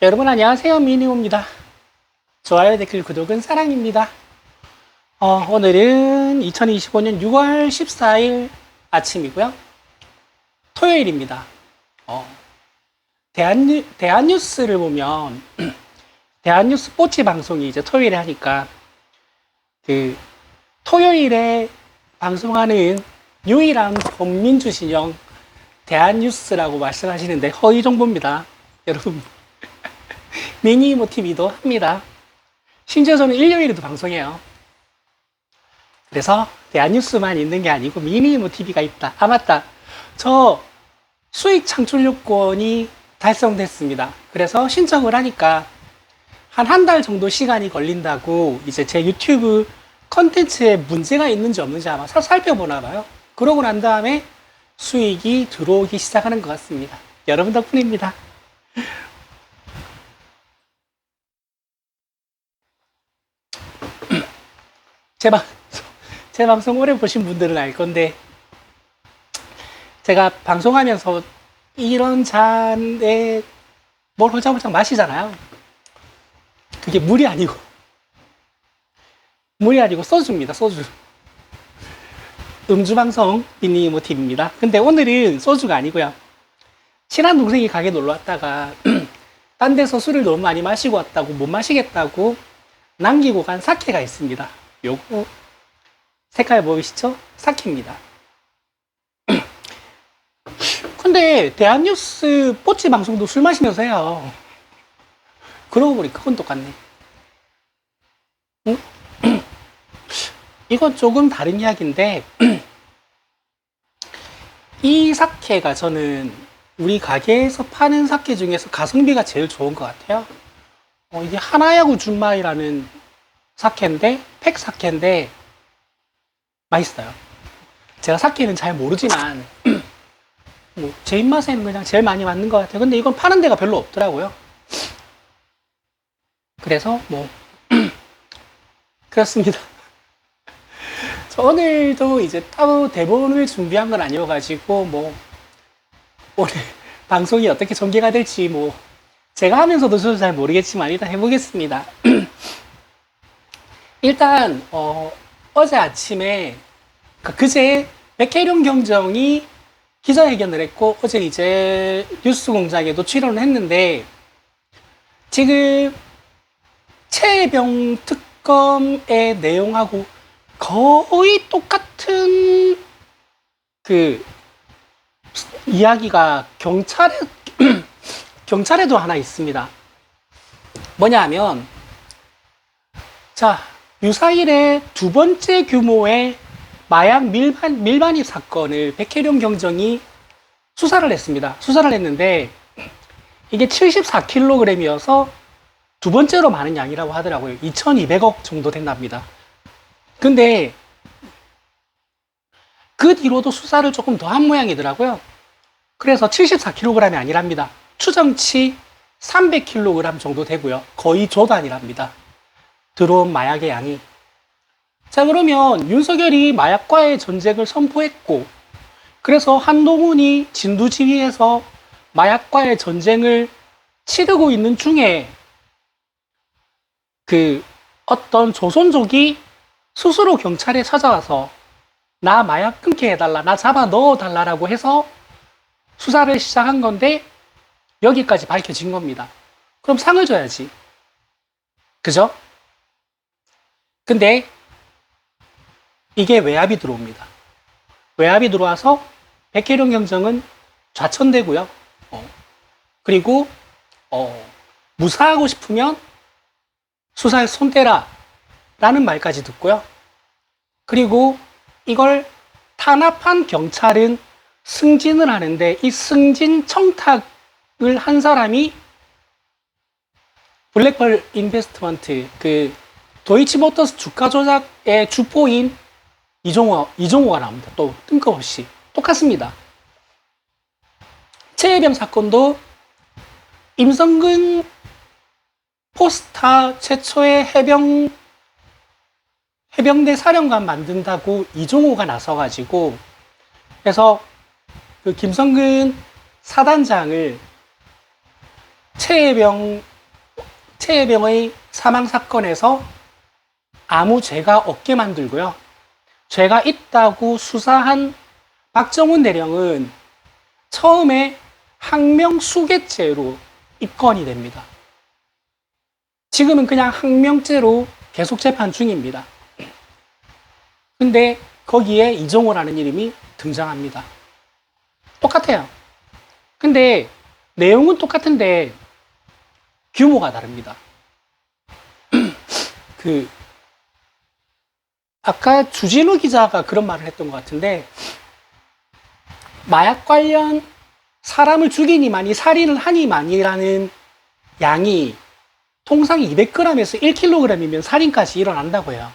여러분 안녕하세요. 미니오입니다. 좋아요, 댓글, 구독은 사랑입니다. 오늘은 2025년 6월 14일 아침이고요. 토요일입니다. 대한뉴스를 보면 대한뉴스 뽀찌 방송이 이제 토요일에 하니까 그 토요일에 방송하는 유일한 범민주 진영 대한뉴스라고 말씀하시는데 허위 정보입니다. 여러분 미니모 TV도 합니다. 심지어 저는 일요일에도 방송해요. 그래서 대한뉴스만 있는 게 아니고 미니모 TV가 있다. 아 맞다. 저 수익 창출 요건이 달성됐습니다. 그래서 신청을 하니까 한 달 정도 시간이 걸린다고 이제 제 유튜브 컨텐츠에 문제가 있는지 없는지 아마 살펴보나 봐요. 그러고 난 다음에 수익이 들어오기 시작하는 것 같습니다. 여러분 덕분입니다. 제 방송 오래 보신 분들은 알 건데, 제가 방송하면서 이런 잔에 뭘 홀짝홀짝 마시잖아요. 그게 물이 아니고 소주입니다. 소주. 음주방송 미니모티브입니다. 근데 오늘은 소주가 아니고요. 친한 동생이 가게 놀러 왔다가 딴 데서 술을 너무 많이 마시고 왔다고 못 마시겠다고 남기고 간 사케가 있습니다. 요거 색깔 보이시죠? 사케입니다. 근데 대한뉴스 뽀찌 방송도 술 마시면서 해요. 그러고 보니까 그건 똑같네. 응? 이건 조금 다른 이야기인데 이 사케가 저는 우리 가게에서 파는 사케 중에서 가성비가 제일 좋은 것 같아요. 이게 하나야구 준마이라는 사케인데 팩 사케인데 맛있어요. 제가 사케는 잘 모르지만 뭐 제 입맛에는 그냥 제일 많이 맞는 것 같아요. 근데 이건 파는 데가 별로 없더라고요. 그래서 뭐 그렇습니다. 오늘도 이제 따로 대본을 준비한 건 아니어가지고 뭐 오늘 방송이 어떻게 전개가 될지 뭐 제가 하면서도 저도 잘 모르겠지만 일단 해보겠습니다. 일단 어제 아침에 그제 백혜룡 경정이 기자회견을 했고 어제 이제 뉴스공장에도 출연을 했는데 지금 최혜병 특검의 내용하고 거의 똑같은 그 이야기가 경찰에도 하나 있습니다. 뭐냐 하면 자 유사일에 두 번째 규모의 마약 밀반입 사건을 백혜룡 경정이 수사를 했습니다. 수사를 했는데 이게 74kg이어서 두 번째로 많은 양이라고 하더라고요. 2200억 정도 된답니다. 근데 그 뒤로도 수사를 조금 더 한 모양이더라고요. 그래서 74kg이 아니랍니다. 추정치 300kg 정도 되고요. 거의 조단이랍니다. 들어온 마약의 양이. 자, 그러면 윤석열이 마약과의 전쟁을 선포했고, 그래서 한동훈이 진두지휘해서 마약과의 전쟁을 치르고 있는 중에 어떤 조선족이 스스로 경찰에 찾아와서 나 마약 끊게 해달라, 나 잡아 넣어달라라고 해서 수사를 시작한 건데 여기까지 밝혀진 겁니다. 그럼 상을 줘야지. 그죠? 근데 이게 외압이 들어옵니다. 외압이 들어와서 백혜룡 경정은 좌천되고요. 그리고 무사하고 싶으면 수사에 손 떼라 라는 말까지 듣고요. 그리고 이걸 탄압한 경찰은 승진을 하는데 이 승진 청탁을 한 사람이 블랙펄 인베스트먼트 도이치모터스 주가 조작의 주포인 이종호가 나옵니다. 또 뜬금없이 똑같습니다. 최혜병 사건도 임성근 포스타 최초의 해병대 사령관 만든다고 이종호가 나서가지고 그래서 그 김성근 사단장을 최혜병, 최혜병의 사망 사건에서 아무 죄가 없게 만들고요. 죄가 있다고 수사한 박정훈 대령은 처음에 항명수괴죄로 입건이 됩니다. 지금은 그냥 항명죄로 계속 재판 중입니다. 근데 거기에 이종호라는 이름이 등장합니다. 똑같아요. 근데 내용은 똑같은데 규모가 다릅니다. 아까 주진우 기자가 그런 말을 했던 것 같은데, 마약 관련 사람을 죽이니만이 살인을 하니만이라는 양이 통상 200g에서 1kg이면 살인까지 일어난다고 해요.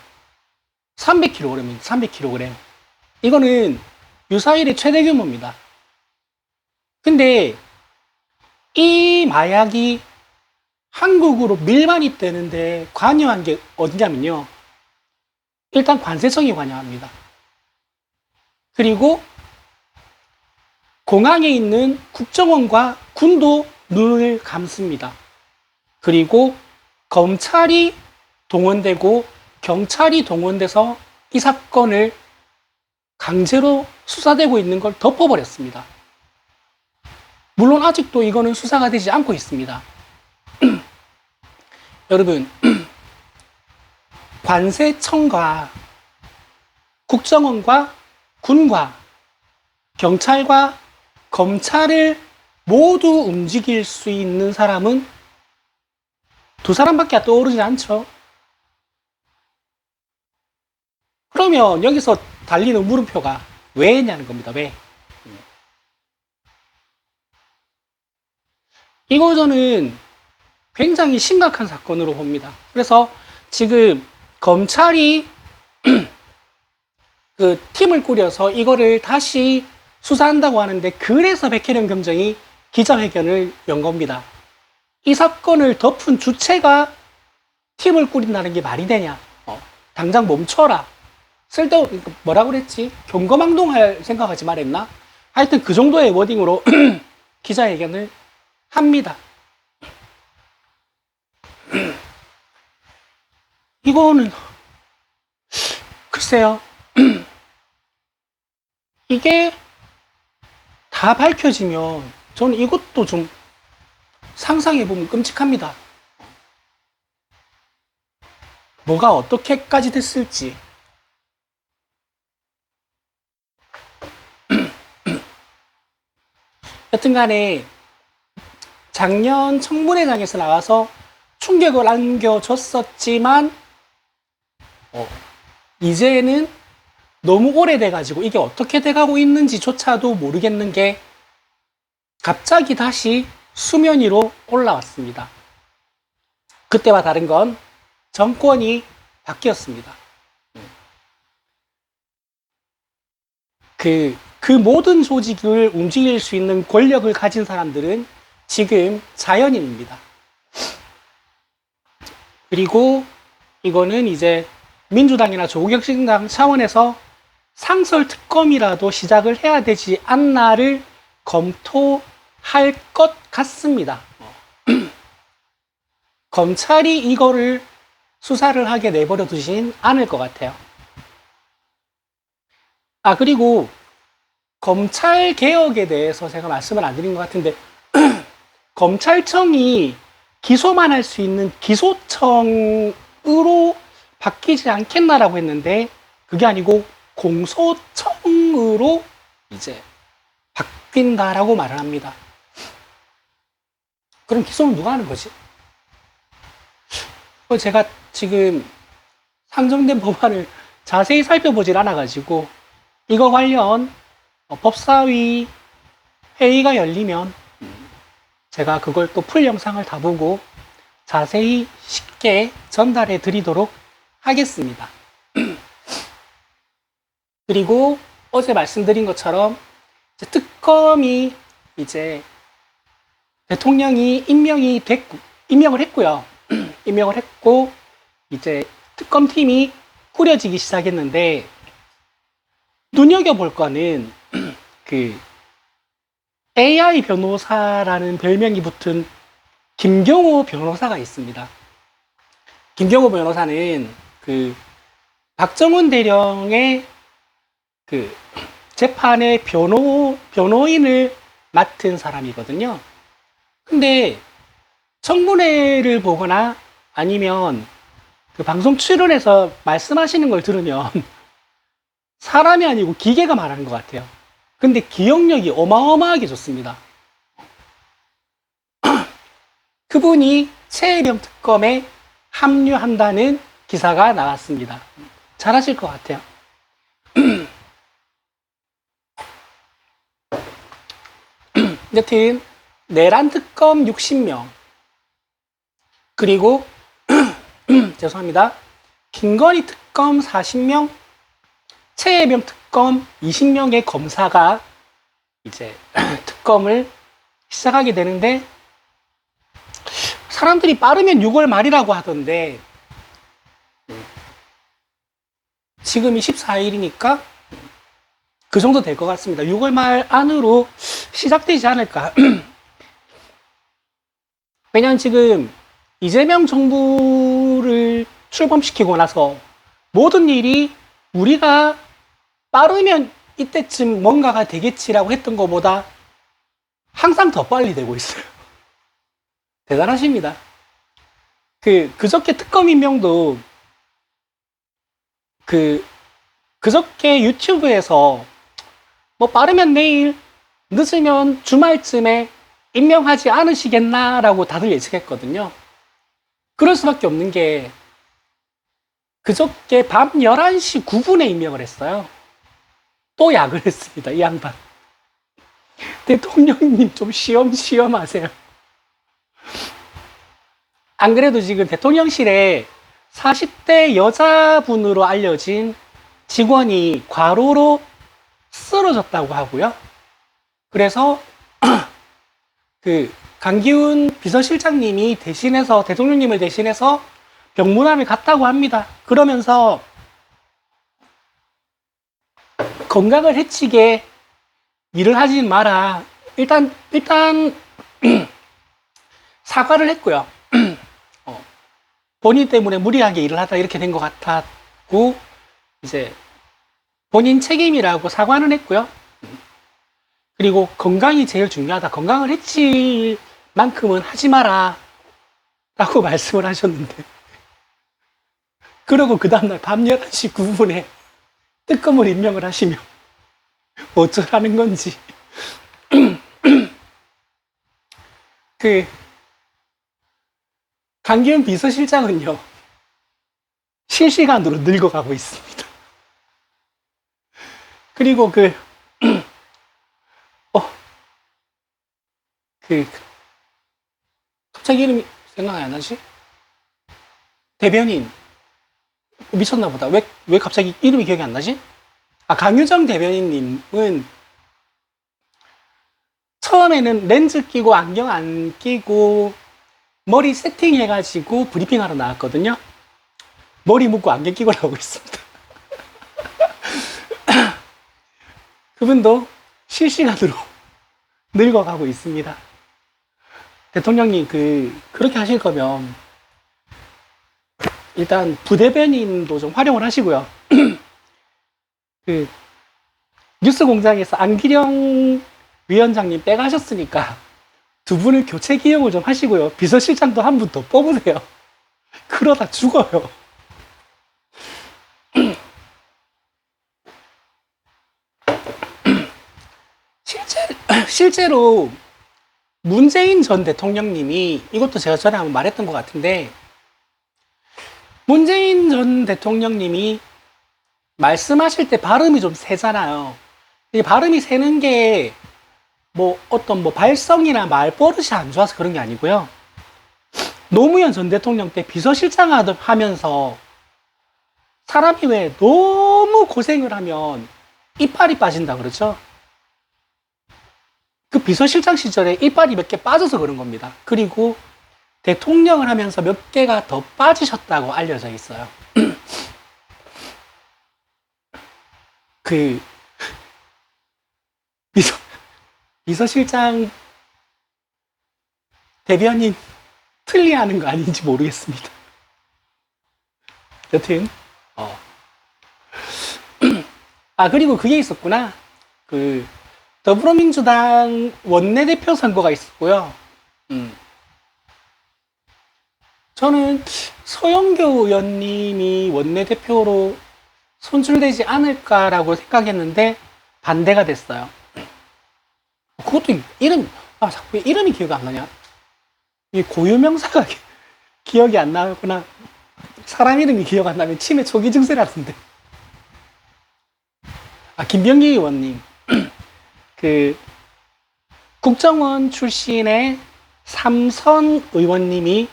300kg입니다. 300kg. 이거는 유사일의 최대 규모입니다. 근데 이 마약이 한국으로 밀반입 되는데 관여한 게 어디냐면요. 일단 관세청이 관여합니다. 그리고 공항에 있는 국정원과 군도 눈을 감습니다. 그리고 검찰이 동원되고 경찰이 동원돼서 이 사건을 강제로 수사되고 있는 걸 덮어버렸습니다. 물론 아직도 이거는 수사가 되지 않고 있습니다. 여러분, 관세청과 국정원과 군과 경찰과 검찰을 모두 움직일 수 있는 사람은 두 사람밖에 떠오르지 않죠. 그러면 여기서 달리는 물음표가 왜냐는 겁니다. 왜? 이거 저는 굉장히 심각한 사건으로 봅니다. 그래서 지금 검찰이 그 팀을 꾸려서 이거를 다시 수사한다고 하는데, 그래서 백혜련 경정이 기자회견을 연 겁니다. 이 사건을 덮은 주체가 팀을 꾸린다는 게 말이 되냐? 당장 멈춰라. 뭐라고 그랬지? 경거망동할 생각하지 말했나? 하여튼 그 정도의 워딩으로 기자회견을 합니다. 이거는 글쎄요. 이게 다 밝혀지면 저는 이것도 좀 상상해보면 끔찍합니다. 뭐가 어떻게까지 됐을지. 여튼간에 작년 청문회장에서 나와서 충격을 안겨줬었지만 이제는 너무 오래돼가지고 이게 어떻게 돼가고 있는지조차도 모르겠는 게 갑자기 다시 수면 위로 올라왔습니다. 그때와 다른 건 정권이 바뀌었습니다. 그 모든 조직을 움직일 수 있는 권력을 가진 사람들은 지금 자연인입니다. 그리고 이거는 이제 민주당이나 조국혁신당 차원에서 상설특검이라도 시작을 해야 되지 않나를 검토할 것 같습니다. 검찰이 이거를 수사를 하게 내버려 두진 않을 것 같아요. 그리고 검찰 개혁에 대해서 제가 말씀을 안 드린 것 같은데, 검찰청이 기소만 할 수 있는 기소청으로 바뀌지 않겠나라고 했는데, 그게 아니고 공소청으로 이제 바뀐다라고 말을 합니다. 그럼 기소는 누가 하는 거지? 제가 지금 상정된 법안을 자세히 살펴보질 않아가지고, 이거 관련 법사위 회의가 열리면 제가 그걸 또 풀 영상을 다 보고 자세히 쉽게 전달해 드리도록 하겠습니다. 그리고 어제 말씀드린 것처럼 이제 특검이 이제 대통령이 임명을 했고요. 임명을 했고 이제 특검팀이 꾸려지기 시작했는데, 눈여겨볼 거는 그 AI 변호사라는 별명이 붙은 김경호 변호사가 있습니다. 김경호 변호사는 그 박정훈 대령의 그 재판의 변호인을 맡은 사람이거든요. 근데 청문회를 보거나 아니면 그 방송 출연해서 말씀하시는 걸 들으면 사람이 아니고 기계가 말하는 것 같아요. 근데 기억력이 어마어마하게 좋습니다. 그분이 최혜병 특검에 합류한다는 기사가 나왔습니다. 잘하실 것 같아요. 여튼 내란 특검 60명 그리고 죄송합니다. 김건희 특검 40명, 최혜병 특검 20명의 검사가 이제 특검을 시작하게 되는데 사람들이 빠르면 6월 말이라고 하던데 지금이 14일이니까 그 정도 될 것 같습니다. 6월 말 안으로 시작되지 않을까. 왜냐면 지금 이재명 정부를 출범시키고 나서 모든 일이 우리가 빠르면 이때쯤 뭔가가 되겠지라고 했던 것보다 항상 더 빨리 되고 있어요. 대단하십니다. 그저께 특검 임명도 그저께 유튜브에서 뭐 빠르면 내일, 늦으면 주말쯤에 임명하지 않으시겠나라고 다들 예측했거든요. 그럴 수밖에 없는 게 그저께 밤 11시 9분에 임명을 했어요. 또 약을 했습니다, 이 양반. 대통령님 좀 시험시험 하세요. 안 그래도 지금 대통령실에 40대 여자분으로 알려진 직원이 과로로 쓰러졌다고 하고요. 그래서 강기훈 비서실장님이 대신해서 대통령님을 대신해서 병문안을 갔다고 합니다. 그러면서 건강을 해치게 일을 하지 마라. 일단 사과를 했고요. 본인 때문에 무리하게 일을 하다 이렇게 된 것 같았고 이제 본인 책임이라고 사과는 했고요. 그리고 건강이 제일 중요하다. 건강을 해칠 만큼은 하지 마라. 라고 말씀을 하셨는데. 그러고 그 다음날 밤 11시 9분에 특검을 임명을 하시면 어쩌라는 건지. 강기훈 비서실장은요, 실시간으로 늙어가고 있습니다. 그리고 갑자기 이름이 생각이 안 나지? 대변인. 미쳤나 보다. 왜 갑자기 이름이 기억이 안 나지? 강유정 대변인님은 처음에는 렌즈 끼고 안경 안 끼고 머리 세팅해가지고 브리핑하러 나왔거든요. 머리 묶고 안경 끼고 나오고 있습니다. 그분도 실시간으로 늙어가고 있습니다. 대통령님 그렇게 하실 거면 일단 부대변인도 좀 활용을 하시고요. 뉴스공장에서 안기령 위원장님 빼가셨으니까 두 분을 교체 기용을 좀 하시고요. 비서실장도 한 분 더 뽑으세요. 그러다 죽어요. 실제로 문재인 전 대통령님이 이것도 제가 전에 한번 말했던 것 같은데 문재인 전 대통령님이 말씀하실 때 발음이 좀 세잖아요. 이 발음이 세는 게 어떤 발성이나 말버릇이 안 좋아서 그런 게 아니고요. 노무현 전 대통령 때 비서실장 하면서 사람이 왜 너무 고생을 하면 이빨이 빠진다 그러죠? 그 비서실장 시절에 이빨이 몇 개 빠져서 그런 겁니다. 그리고 대통령을 하면서 몇 개가 더 빠지셨다고 알려져 있어요. 비서실장 대변인 틀리하는 거 아닌지 모르겠습니다. 여튼, 그리고 그게 있었구나. 그, 더불어민주당 원내대표 선거가 있었고요. 저는 서영교 의원님이 원내대표로 선출되지 않을까라고 생각했는데 반대가 됐어요. 그것도 자꾸 이름이 기억이 안 나냐? 이 고유명사가 기억이 안 나구나. 사람 이름이 기억 안 나면 치매 초기 증세라던데. 김병기 의원님. 그 국정원 출신의 삼선 의원님이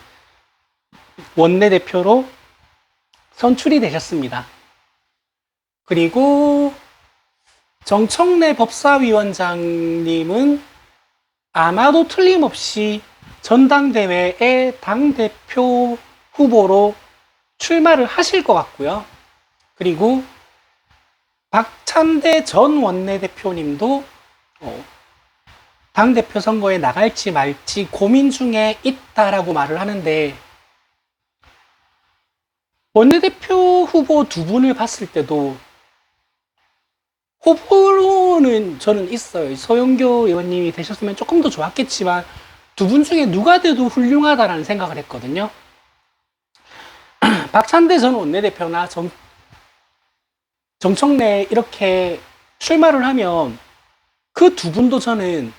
원내대표로 선출이 되셨습니다. 그리고 정청래 법사위원장님은 아마도 틀림없이 전당대회의 당대표 후보로 출마를 하실 것 같고요. 그리고 박찬대 전 원내대표님도 당대표 선거에 나갈지 말지 고민 중에 있다라고 말을 하는데, 원내대표 후보 두 분을 봤을 때도 호불호는 저는 있어요. 서영교 의원님이 되셨으면 조금 더 좋았겠지만 두 분 중에 누가 돼도 훌륭하다라는 생각을 했거든요. 박찬대 전 원내대표나 정청래 이렇게 출마를 하면 그 두 분도 저는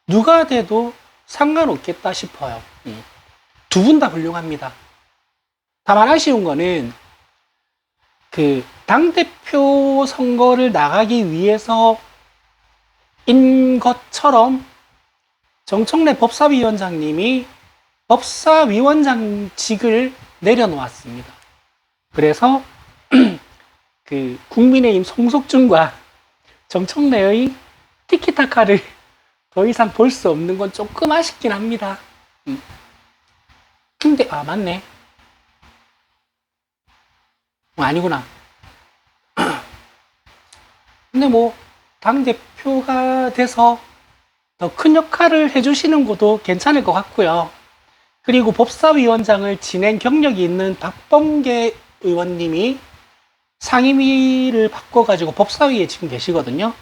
누가 돼도 상관없겠다 싶어요. 두 분 다 훌륭합니다. 다만 아쉬운 거는 그 당대표 선거를 나가기 위해서인 것처럼 정청래 법사위원장님이 법사위원장직을 내려놓았습니다. 그래서 그 국민의힘 송석준과 정청래의 티키타카를 더 이상 볼 수 없는 건 조금 아쉽긴 합니다. 근데 맞네. 아니구나. 근데 뭐 당대표가 돼서 더 큰 역할을 해주시는 것도 괜찮을 것 같고요. 그리고 법사위원장을 지낸 경력이 있는 박범계 의원님이 상임위를 바꿔가지고 법사위에 지금 계시거든요.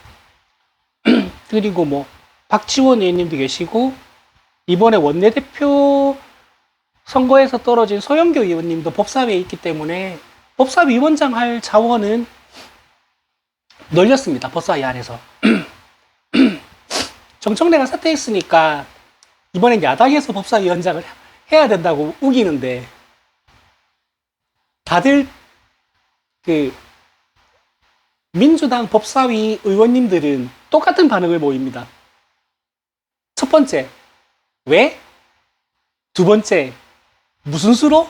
그리고 뭐 박지원 의원님도 계시고, 이번에 원내대표 선거에서 떨어진 서영교 의원님도 법사위에 있기 때문에 법사위원장 할 자원은 널렸습니다. 법사위 안에서. 정청래가 사퇴했으니까 이번엔 야당에서 법사위원장을 해야 된다고 우기는데, 다들 그 민주당 법사위 의원님들은 똑같은 반응을 보입니다. 첫 번째, 왜? 두 번째, 무슨 수로?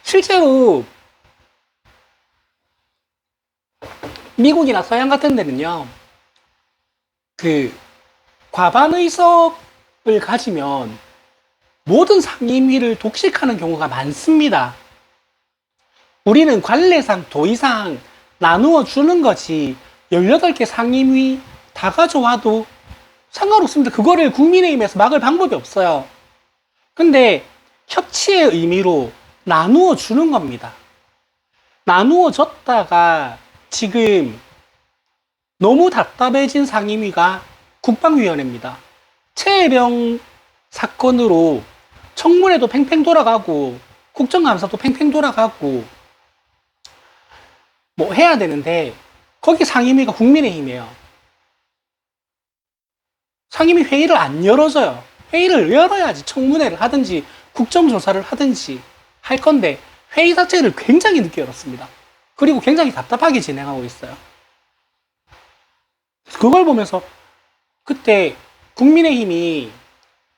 실제로 미국이나 서양 같은 데는요, 그 과반 의석을 가지면 모든 상임위를 독식하는 경우가 많습니다. 우리는 관례상 더 이상 나누어 주는 거지 18개 상임위 다 가져와도 상관없습니다. 그거를 국민의힘에서 막을 방법이 없어요. 근데 협치의 의미로 나누어 주는 겁니다. 나누어 줬다가 지금 너무 답답해진 상임위가 국방위원회입니다. 최혜병 사건으로 청문회도 팽팽 돌아가고 국정감사도 팽팽 돌아가고 뭐 해야 되는데, 거기 상임위가 국민의힘이에요. 상임위 회의를 안 열어줘요. 회의를 열어야지 청문회를 하든지 국정조사를 하든지 할 건데 회의 자체를 굉장히 늦게 열었습니다. 그리고 굉장히 답답하게 진행하고 있어요. 그걸 보면서 그때 국민의힘이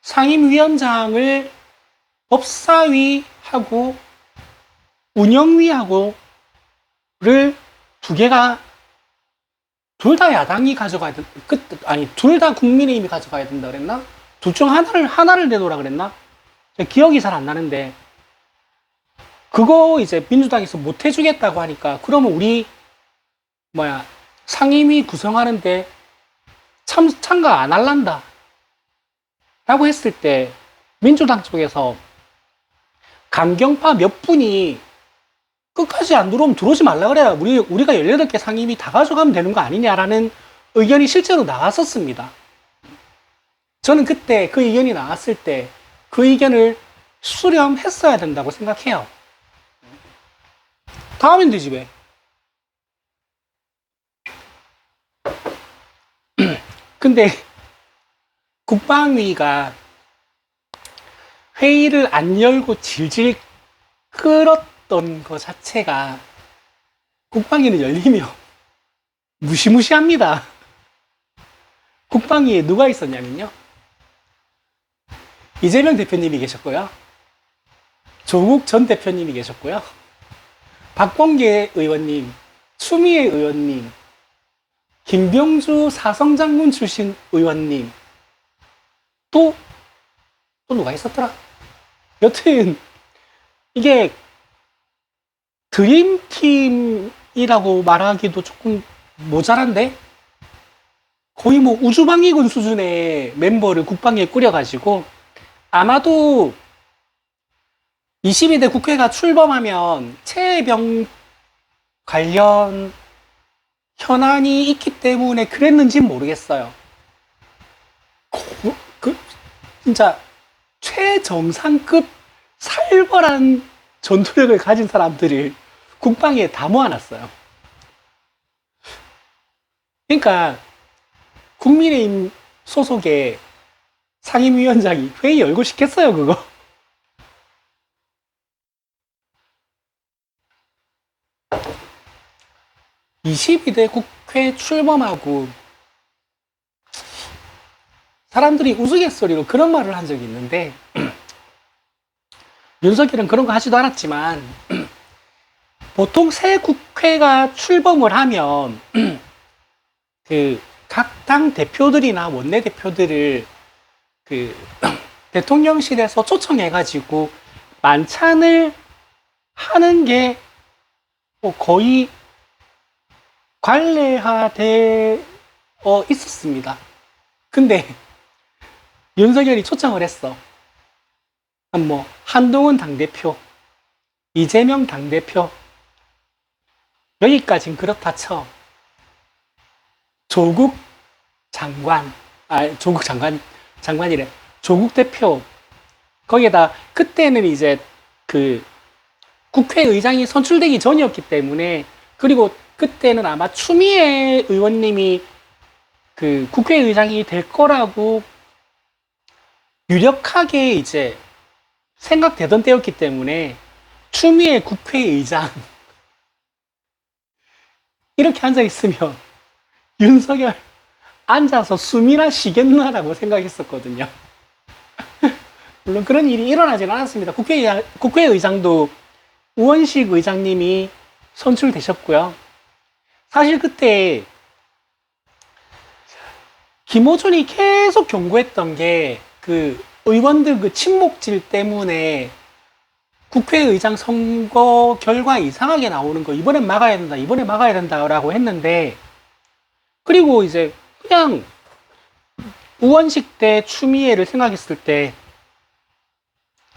상임위원장을 법사위하고 운영위하고를 두 개가 둘 다 야당이 가져가야 돼. 둘 다 국민의힘이 가져가야 된다 그랬나? 둘 중 하나를 내놓으라 그랬나? 기억이 잘 안 나는데, 그거 이제 민주당에서 못 해주겠다고 하니까, 그러면 우리 상임위 구성하는데 참가 안 할란다 라고 했을 때 민주당 쪽에서 강경파 몇 분이 끝까지 안 들어오면 들어오지 말라 그래야 우리가 18개 상임위 다 가져가면 되는 거 아니냐라는 의견이 실제로 나왔었습니다. 저는 그때 그 의견이 나왔을 때 그 의견을 수렴했어야 된다고 생각해요. 다음엔 되지 왜? 근데 국방위가 회의를 안 열고 질질 끌었던 것 자체가 국방위는 열리면 무시무시합니다. 국방위에 누가 있었냐면요. 이재명 대표님이 계셨고요. 조국 전 대표님이 계셨고요. 박범계 의원님, 추미애 의원님, 김병주 사성장군 출신 의원님, 또 누가 있었더라? 여튼 이게 드림팀이라고 말하기도 조금 모자란데 거의 뭐 우주방위군 수준의 멤버를 국방위에 꾸려가지고 아마도 22대 국회가 출범하면 최혜병 관련 현안이 있기 때문에 그랬는지는 모르겠어요. 진짜 최정상급 살벌한 전투력을 가진 사람들을 국방위에 다 모아놨어요. 그러니까 국민의힘 소속의 상임위원장이 회의 열고 싶겠어요, 그거? (22대) 국회 출범하고 사람들이 우스갯소리로 그런 말을 한 적이 있는데 윤석열은 그런 거 하지도 않았지만 보통 새 국회가 출범을 하면 그 각 당 대표들이나 원내대표들을 그 대통령실에서 초청해가지고 만찬을 하는 게 뭐 거의 관례화되어 있었습니다. 근데 윤석열이 초청을 했어. 뭐 한동훈 당대표, 이재명 당대표 여기까진 그렇다 쳐. 조국 장관이래. 조국 대표. 거기에다 그때는 이제 그 국회의장이 선출되기 전이었기 때문에 그리고 그때는 아마 추미애 의원님이 그 국회의장이 될 거라고 유력하게 이제 생각되던 때였기 때문에 추미애 국회의장 이렇게 앉아 있으면 윤석열 앉아서 숨이나 쉬겠나라고 생각했었거든요. 물론 그런 일이 일어나지는 않았습니다. 국회의장도 우원식 의장님이 선출되셨고요. 사실 그때 김어준이 계속 경고했던 게 그 의원들 그 친목질 때문에 국회의장 선거 결과 이상하게 나오는 거 이번엔 막아야 된다, 이번에 막아야 된다라고 했는데 그리고 이제 그냥 우원식 때 추미애를 생각했을 때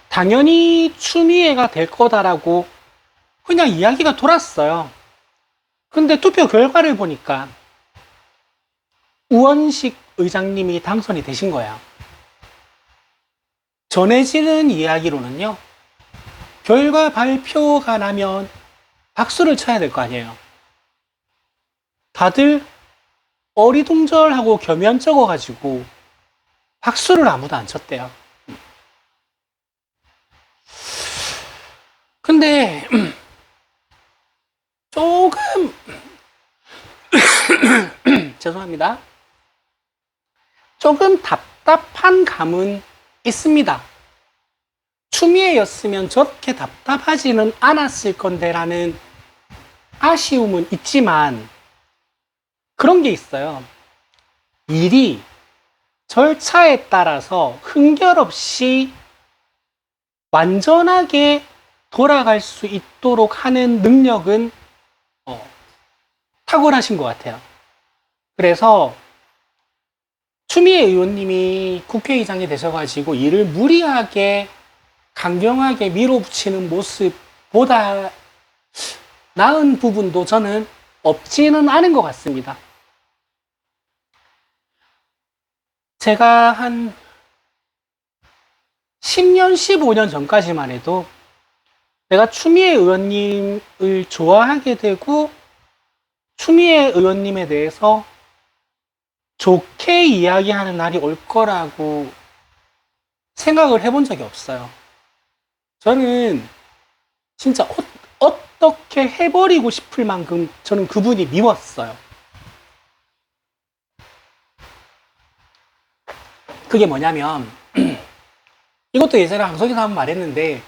당연히 추미애가 될 거다라고 그냥 이야기가 돌았어요. 근데 투표 결과를 보니까 우원식 의장님이 당선이 되신 거야. 전해지는 이야기로는요, 결과 발표가 나면 박수를 쳐야 될 거 아니에요. 다들 어리둥절하고 겸연쩍어가지고 박수를 아무도 안 쳤대요. 근데 조금 죄송합니다. 조금 답답한 감은 있습니다. 추미애였으면 저렇게 답답하지는 않았을 건데라는 아쉬움은 있지만 그런 게 있어요. 일이 절차에 따라서 흥결 없이 완전하게 돌아갈 수 있도록 하는 능력은 탁월하신 것 같아요. 그래서 추미애 의원님이 국회의장이 되셔가지고 이를 무리하게 강경하게 밀어붙이는 모습보다 나은 부분도 저는 없지는 않은 것 같습니다. 제가 한 10년, 15년 전까지만 해도 내가 추미애 의원님을 좋아하게 되고 추미애 의원님에 대해서 좋게 이야기하는 날이 올 거라고 생각을 해본 적이 없어요. 저는 진짜 어떻게 해버리고 싶을 만큼 저는 그분이 미웠어요. 그게 뭐냐면 이것도 예전에 방송에서 한번 말했는데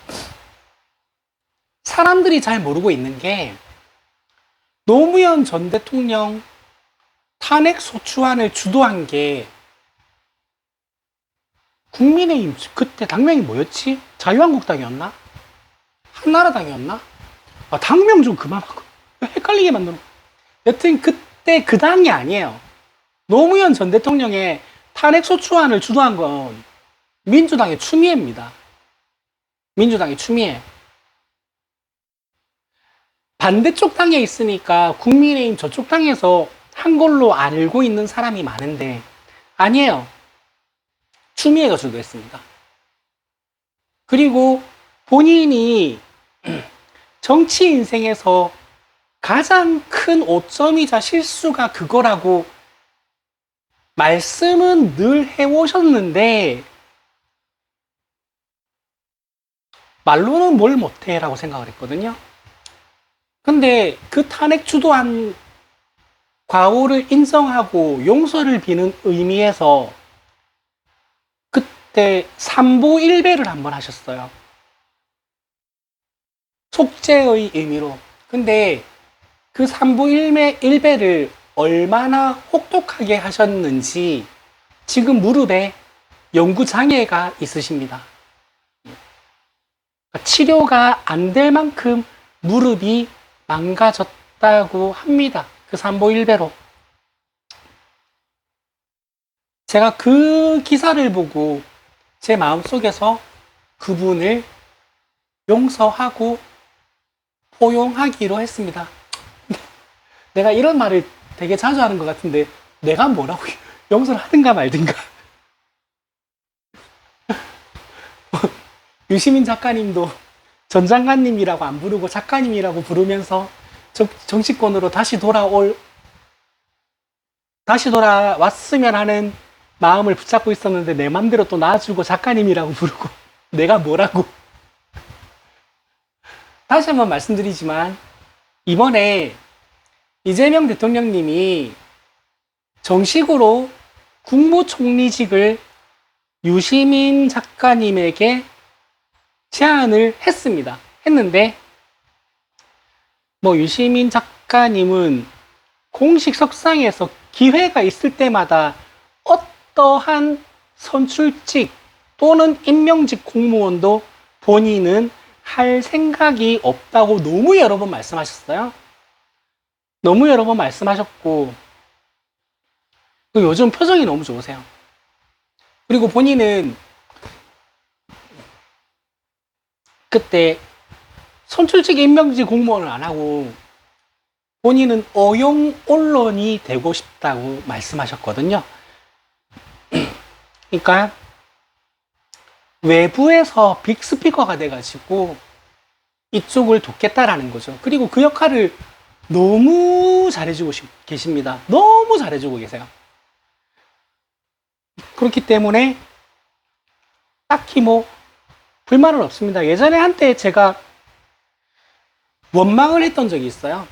사람들이 잘 모르고 있는 게 노무현 전 대통령 탄핵 소추안을 주도한 게 국민의힘 그때 당명이 뭐였지? 자유한국당이었나? 한나라당이었나? 아, 당명 좀 그만하고 헷갈리게 만들어. 여튼 그때 그 당이 아니에요. 노무현 전 대통령의 탄핵 소추안을 주도한 건 민주당의 추미애입니다. 민주당의 추미애. 반대쪽 당에 있으니까 국민의힘 저쪽 당에서 한 걸로 알고 있는 사람이 많은데 아니에요. 추미애가 주도했습니다. 그리고 본인이 정치 인생에서 가장 큰 오점이자 실수가 그거라고 말씀은 늘 해오셨는데 말로는 뭘 못해 라고 생각을 했거든요. 근데 그 탄핵 주도한 과오를 인정하고 용서를 비는 의미에서 그때 삼보일배를 한번 하셨어요. 속죄의 의미로. 근데 그 삼보일배를 얼마나 혹독하게 하셨는지 지금 무릎에 영구장애가 있으십니다. 치료가 안 될 만큼 무릎이 망가졌다고 합니다. 그 삼보일배로. 제가 그 기사를 보고 제 마음속에서 그분을 용서하고 포용하기로 했습니다. 내가 이런 말을 되게 자주 하는 것 같은데 내가 뭐라고 용서를 하든가 말든가. 유시민 작가님도 전 장관님이라고 안 부르고 작가님이라고 부르면서 정치권으로 다시 돌아왔으면 하는 마음을 붙잡고 있었는데 내 맘대로 또 놔주고 작가님이라고 부르고 내가 뭐라고. 다시 한번 말씀드리지만 이번에 이재명 대통령님이 정식으로 국무총리직을 유시민 작가님에게 제안을 했는데 유시민 작가님은 공식 석상에서 기회가 있을 때마다 어떠한 선출직 또는 임명직 공무원도 본인은 할 생각이 없다고 너무 여러 번 말씀하셨어요. 너무 여러 번 말씀하셨고 요즘 표정이 너무 좋으세요. 그리고 본인은 그때 선출직 임명직 공무원을 안 하고 본인은 어용 언론이 되고 싶다고 말씀하셨거든요. 그러니까 외부에서 빅스피커가 돼가지고 이쪽을 돕겠다라는 거죠. 그리고 그 역할을 너무 잘해주고 계십니다. 너무 잘해주고 계세요. 그렇기 때문에 딱히 불만은 없습니다. 예전에 한때 제가 원망을 했던 적이 있어요.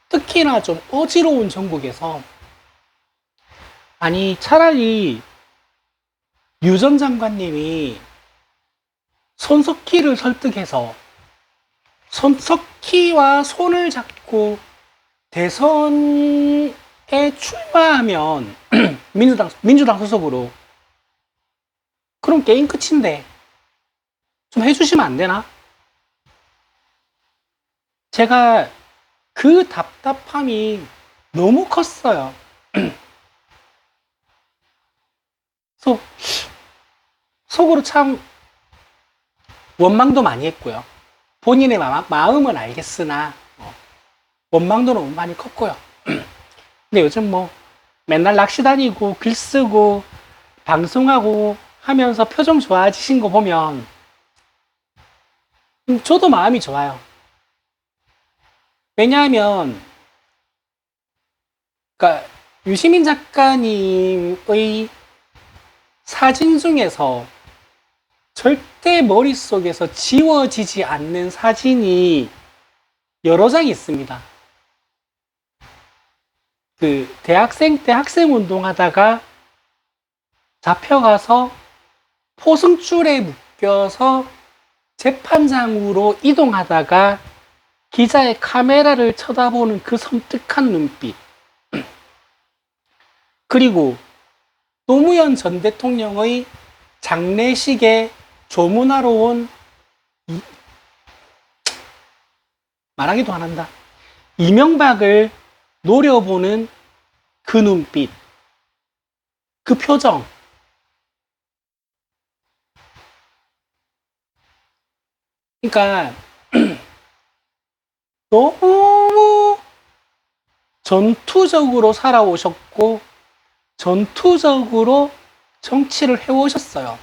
특히나 좀 어지러운 전국에서 아니 차라리 유 전 장관님이 손석희를 설득해서 손석희와 손을 잡고 대선에 출마하면 민주당 소속으로 그럼 게임 끝인데 좀 해주시면 안 되나? 제가 그 답답함이 너무 컸어요. 속, 속으로 참 원망도 많이 했고요. 본인의 마음은 알겠으나 원망도 너무 많이 컸고요. 근데 요즘 뭐 맨날 낚시 다니고 글 쓰고 방송하고 하면서 표정 좋아지신 거 보면 저도 마음이 좋아요. 왜냐하면 그러니까 유시민 작가님의 사진 중에서 절대 머릿속에서 지워지지 않는 사진이 여러 장 있습니다. 그 대학생 때 학생 운동하다가 잡혀가서 포승줄에 묶여서 재판장으로 이동하다가 기자의 카메라를 쳐다보는 그 섬뜩한 눈빛. 그리고 노무현 전 대통령의 장례식에 조문하러 온 말하기도 안 한다. 이명박을 노려보는 그 눈빛, 그 표정. 그러니까 너무 전투적으로 살아오셨고 전투적으로 정치를 해오셨어요.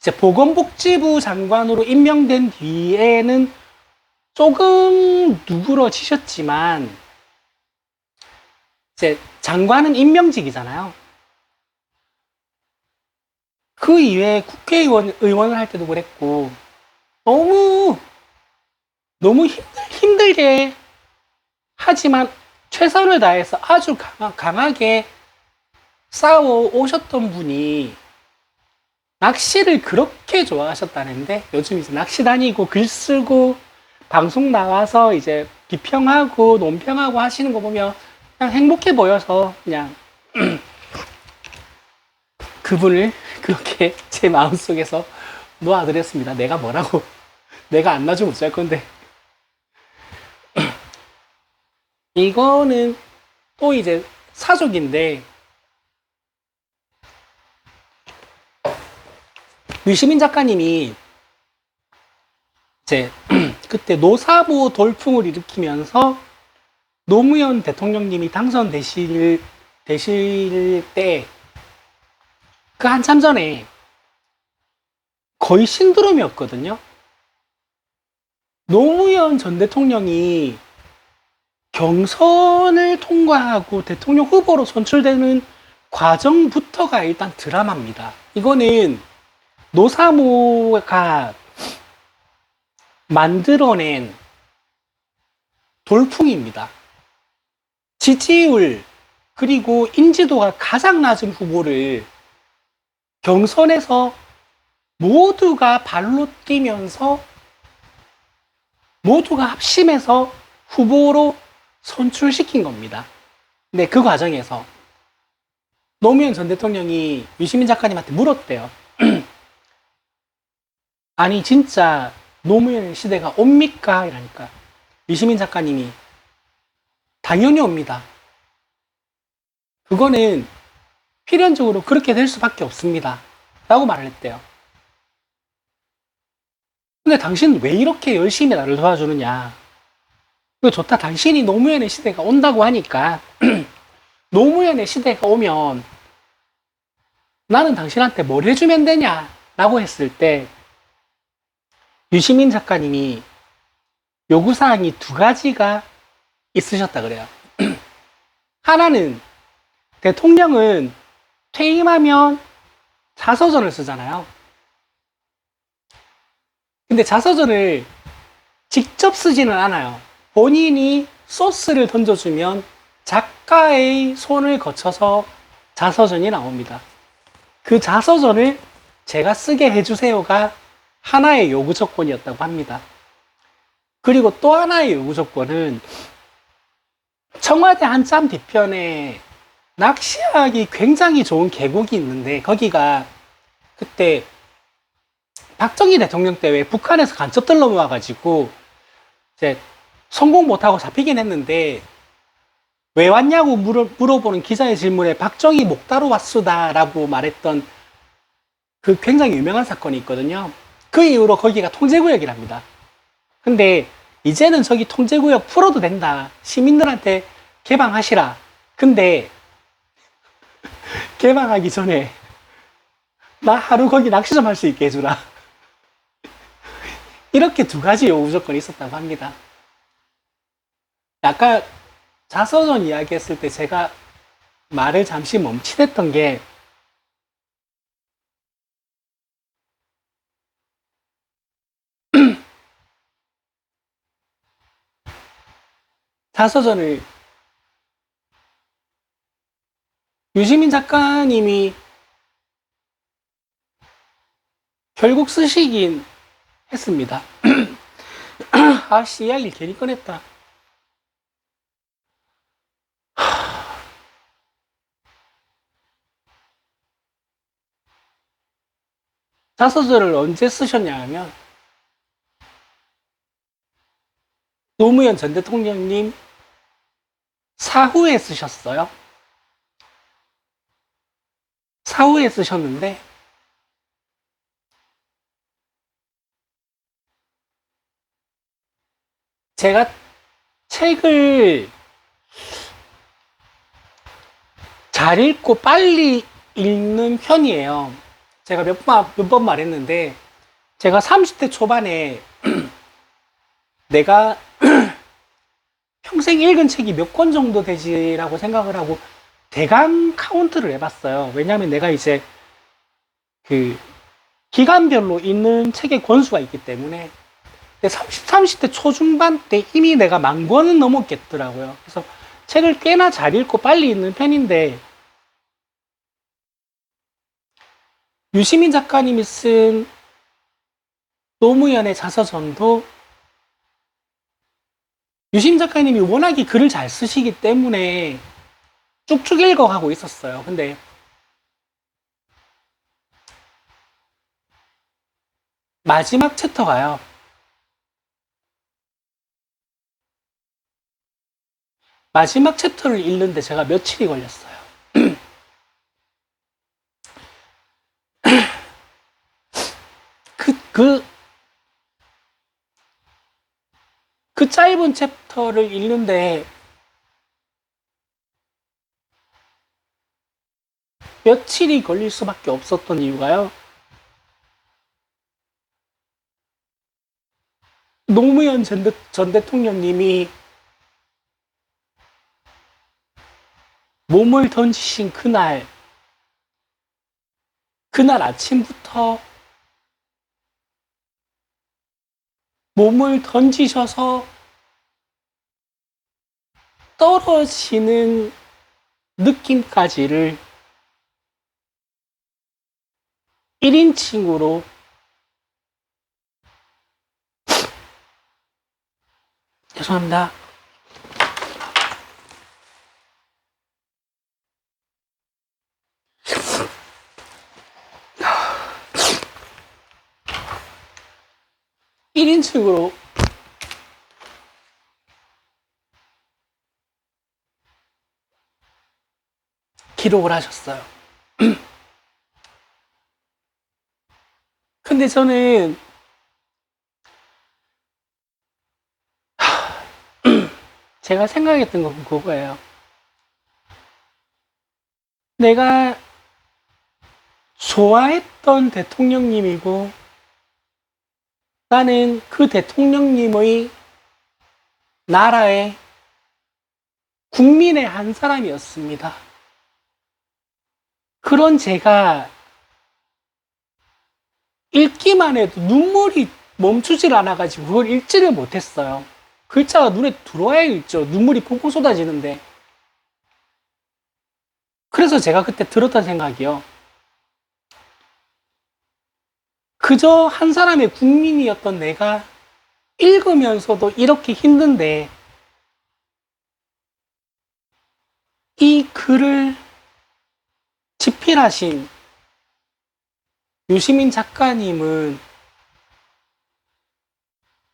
이제 보건복지부 장관으로 임명된 뒤에는 조금 누그러지셨지만 이제 장관은 임명직이잖아요. 그 이외에 의원을 할 때도 그랬고 너무 힘들게 하지만 최선을 다해서 아주 강하게 싸워 오셨던 분이 낚시를 그렇게 좋아하셨다는데 요즘 이제 낚시 다니고 글 쓰고 방송 나와서 이제 비평하고 논평하고 하시는 거 보면 그냥 행복해 보여서 그냥 그분을 그렇게 제 마음속에서 놓아드렸습니다. 내가 뭐라고 내가 안 놔주면 어쩔 건데 이거는 또 이제 사족인데 유시민 작가님이 이제 그때 노사모 돌풍을 일으키면서 노무현 대통령님이 당선되실 때 그 한참 전에 거의 신드롬이었거든요. 노무현 전 대통령이 경선을 통과하고 대통령 후보로 선출되는 과정부터가 일단 드라마입니다. 이거는 노사모가 만들어낸 돌풍입니다. 지지율 그리고 인지도가 가장 낮은 후보를 경선에서 모두가 발로 뛰면서 모두가 합심해서 후보로 선출시킨 겁니다. 근데 그 과정에서 노무현 전 대통령이 유시민 작가님한테 물었대요. 아니 진짜 노무현 시대가 옵니까? 이러니까 유시민 작가님이 당연히 옵니다. 그거는 필연적으로 그렇게 될 수밖에 없습니다. 라고 말을 했대요. 근데 당신 왜 이렇게 열심히 나를 도와주느냐? 그거 좋다. 당신이 노무현의 시대가 온다고 하니까 노무현의 시대가 오면 나는 당신한테 뭘 해주면 되냐? 라고 했을 때 유시민 작가님이 요구사항이 두 가지가 있으셨다 그래요. 하나는 대통령은 퇴임하면 자서전을 쓰잖아요. 근데 자서전을 직접 쓰지는 않아요. 본인이 소스를 던져주면 작가의 손을 거쳐서 자서전이 나옵니다. 그 자서전을 제가 쓰게 해주세요가 하나의 요구 조건이었다고 합니다. 그리고 또 하나의 요구 조건은 청와대 한참 뒤편에 낚시하기 굉장히 좋은 계곡이 있는데 거기가 그때 박정희 대통령 때 왜 북한에서 간첩들 넘어와가지고 이제 성공 못하고 잡히긴 했는데 왜 왔냐고 물어보는 기자의 질문에 박정희 목다로 왔수다라고 말했던 그 굉장히 유명한 사건이 있거든요. 그 이후로 거기가 통제구역이랍니다. 근데 이제는 저기 통제구역 풀어도 된다. 시민들한테 개방하시라. 근데 개방하기 전에 나 하루 거기 낚시 좀 할 수 있게 해주라. 이렇게 두 가지 요구 조건이 있었다고 합니다. 아까 자서전 이야기했을 때 제가 말을 잠시 멈칫했던 게 자서전을 유시민 작가님이 결국 쓰시긴 했습니다. 아씨, 이야기 괜히 꺼냈다. 자서전을 언제 쓰셨냐 하면 노무현 전 대통령님 사후에 쓰셨어요. 사후에 쓰셨는데 제가 책을 잘 읽고 빨리 읽는 편이에요. 제가 몇 번 말했는데 제가 30대 초반에 내가 평생 읽은 책이 몇 권 정도 되지라고 생각을 하고 대강 카운트를 해봤어요. 왜냐하면 내가 이제 그 기간별로 읽는 책의 권수가 있기 때문에 30대 초중반 때 이미 내가 10,000권은 넘었겠더라고요. 그래서 책을 꽤나 잘 읽고 빨리 읽는 편인데 유시민 작가님이 쓴 노무현의 자서전도 유시민 작가님이 워낙에 글을 잘 쓰시기 때문에 쭉쭉 읽어가고 있었어요. 근데 마지막 챕터가요. 마지막 챕터를 읽는데 제가 며칠이 걸렸어요. 그 짧은 챕터를 읽는데 며칠이 걸릴 수밖에 없었던 이유가요. 노무현 전 대통령님이 몸을 던지신 그날 아침부터 몸을 던지셔서 떨어지는 느낌까지를 1인칭으로 죄송합니다. (1인칭으로) 기록을 하셨어요. 근데 저는 제가 생각했던 건 그거예요. 내가 좋아했던 대통령님이고 나는 그 대통령님의 나라의 국민의 한 사람이었습니다. 그런 제가 읽기만 해도 눈물이 멈추질 않아가지고 그걸 읽지를 못했어요. 글자가 눈에 들어와야 읽죠. 눈물이 펑펑 쏟아지는데. 그래서 제가 그때 들었던 생각이요. 그저 한 사람의 국민이었던 내가 읽으면서도 이렇게 힘든데 이 글을 집필하신 유시민 작가님은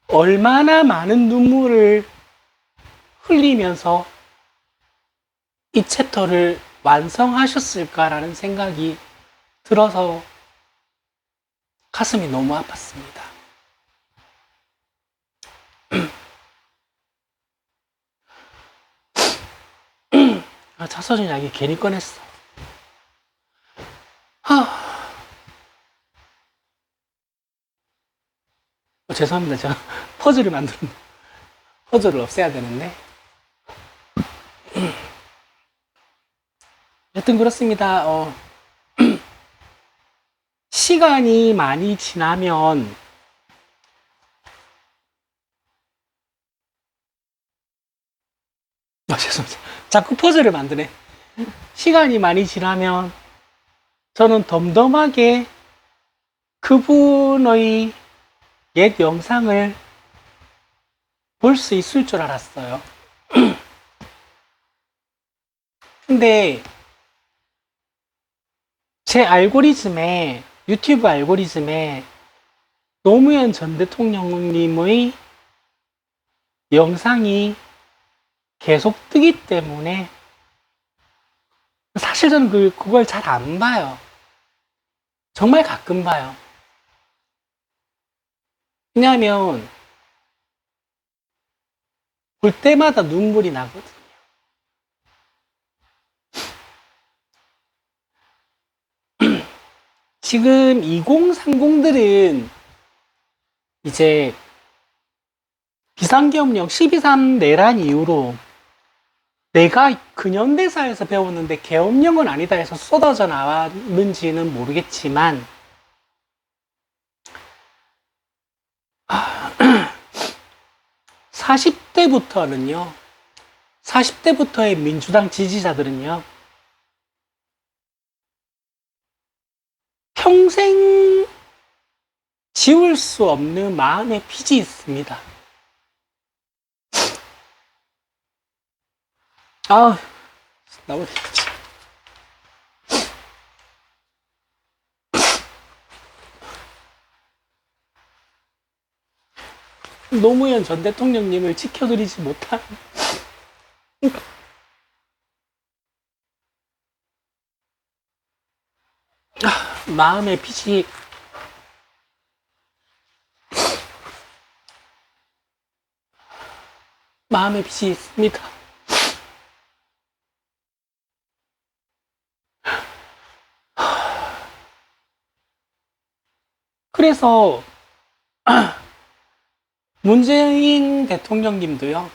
얼마나 많은 눈물을 흘리면서 이 챕터를 완성하셨을까라는 생각이 들어서 가슴이 너무 아팠습니다. 자서전 이야기 괜히 꺼냈어. 죄송합니다. 제가 퍼즐을 만들었는데 퍼즐을 없애야 되는데 여튼 그렇습니다. 시간이 많이 지나면 죄송합니다. 자꾸 퍼즐을 만드네. 시간이 많이 지나면 저는 덤덤하게 그분의 옛 영상을 볼 수 있을 줄 알았어요. 근데 제 알고리즘에, 유튜브 알고리즘에 노무현 전 대통령님의 영상이 계속 뜨기 때문에 사실 저는 그걸 잘 안 봐요. 정말 가끔 봐요. 왜냐하면 볼 때마다 눈물이 나거든요. 지금 2030들은 이제 비상계엄령 12.3 내란 이후로 내가 근현대사에서 배웠는데 계엄령은 아니다 해서 쏟아져 나왔는지는 모르겠지만 40대부터는요, 40대부터의 민주당 지지자들은요, 평생 지울 수 없는 마음의 빚이 있습니다. 나머지 노무현 전 대통령님을 지켜드리지 못한 마음의 빚이 있습니다. 그래서 문재인 대통령님도요,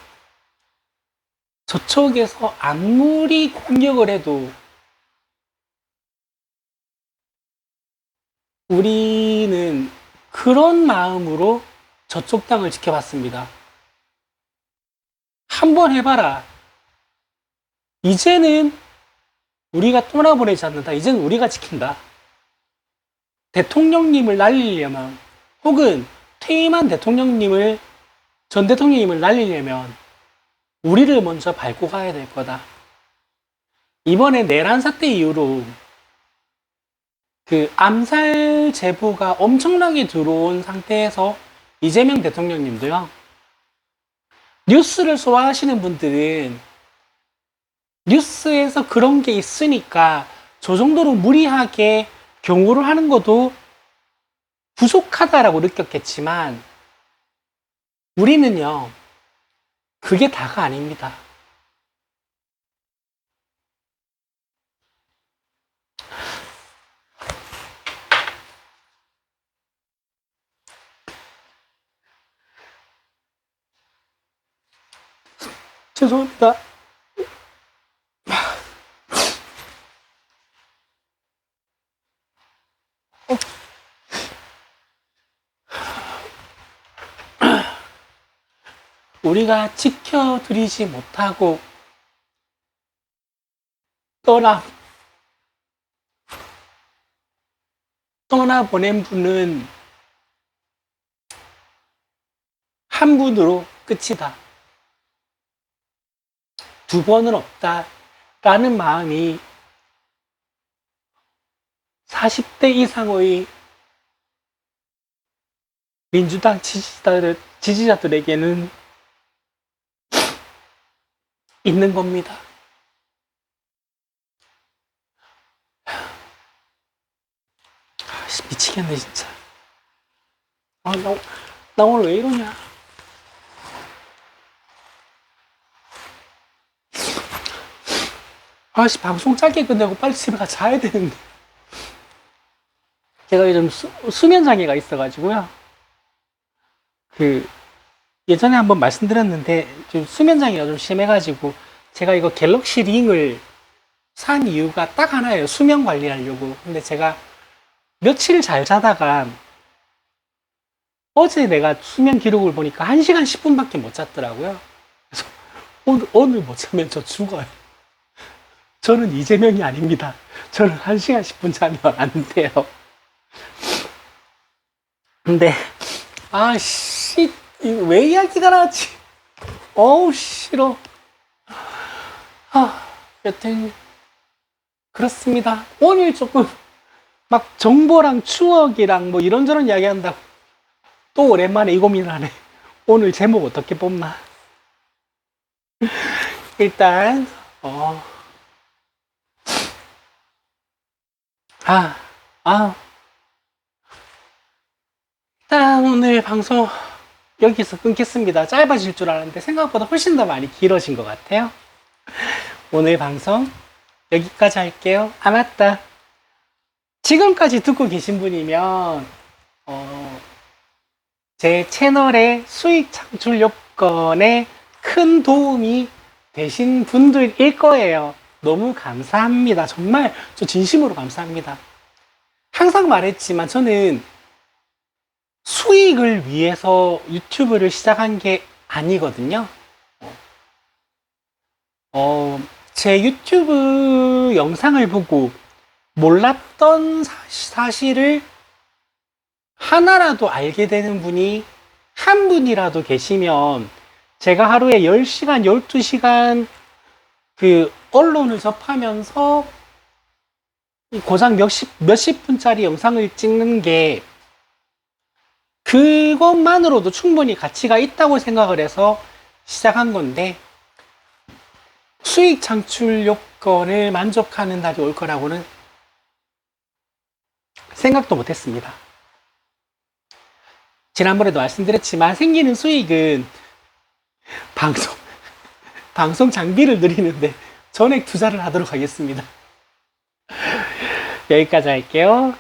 저쪽에서 아무리 공격을 해도 우리는 그런 마음으로 저쪽 땅을 지켜봤습니다. 한번 해봐라. 이제는 우리가 떠나보내지 않는다. 이제는 우리가 지킨다. 대통령님을 날리려면, 혹은 퇴임한 전 대통령님을 날리려면 우리를 먼저 밟고 가야 될 거다. 이번에 내란 사태 이후로 그 암살 제보가 엄청나게 들어온 상태에서 이재명 대통령님도요, 뉴스를 소화하시는 분들은 뉴스에서 그런 게 있으니까 저 정도로 무리하게 경고를 하는 것도 부족하다라고 느꼈겠지만, 우리는요, 그게 다가 아닙니다. 죄송합니다. 우리가 지켜드리지 못하고 떠나보낸 분은 한 분으로 끝이다. 두 번은 없다. 라는 마음이 40대 이상의 민주당 지지자들 지지자들에게는 있는 겁니다. 미치겠네, 진짜. 나 오늘 왜 이러냐. 방송 짧게 끝내고 빨리 집에 가 자야 되는데. 제가 요즘 수면 장애가 있어가지고요. 예전에 한번 말씀드렸는데, 좀 수면 장애가 좀 심해가지고, 제가 이거 갤럭시 링을 산 이유가 딱 하나예요. 수면 관리하려고. 근데 제가 며칠 잘 자다가, 어제 내가 수면 기록을 보니까 1시간 10분밖에 못 잤더라고요. 그래서 오늘 못 자면 저 죽어요. 저는 이재명이 아닙니다. 저는 1시간 10분 자면 안 돼요. 근데, 왜 이야기가 나왔지? 어우, 싫어. 여튼, 그렇습니다. 오늘 조금, 막 정보랑 추억이랑 뭐 이런저런 이야기 한다고. 또 오랜만에 이 고민을 하네. 오늘 제목 어떻게 뽑나? 일단, 일단 오늘 방송 여기서 끊겠습니다. 짧아질 줄 알았는데 생각보다 훨씬 더 많이 길어진 것 같아요. 오늘 방송 여기까지 할게요. 맞다. 지금까지 듣고 계신 분이면 제 채널의 수익 창출 요건에 큰 도움이 되신 분들일 거예요. 너무 감사합니다. 정말 저 진심으로 감사합니다. 항상 말했지만 저는 수익을 위해서 유튜브를 시작한 게 아니거든요. 제 유튜브 영상을 보고 몰랐던 사실을 하나라도 알게 되는 분이 한 분이라도 계시면 제가 하루에 10시간, 12시간 언론을 접하면서 고작 몇십 분짜리 영상을 찍는 게 그것만으로도 충분히 가치가 있다고 생각을 해서 시작한 건데 수익 창출 요건을 만족하는 날이 올 거라고는 생각도 못했습니다. 지난번에도 말씀드렸지만 생기는 수익은 방송 장비를 늘리는데 전액 투자를 하도록 하겠습니다. 여기까지 할게요.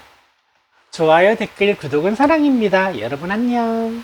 좋아요, 댓글, 구독은 사랑입니다. 여러분 안녕.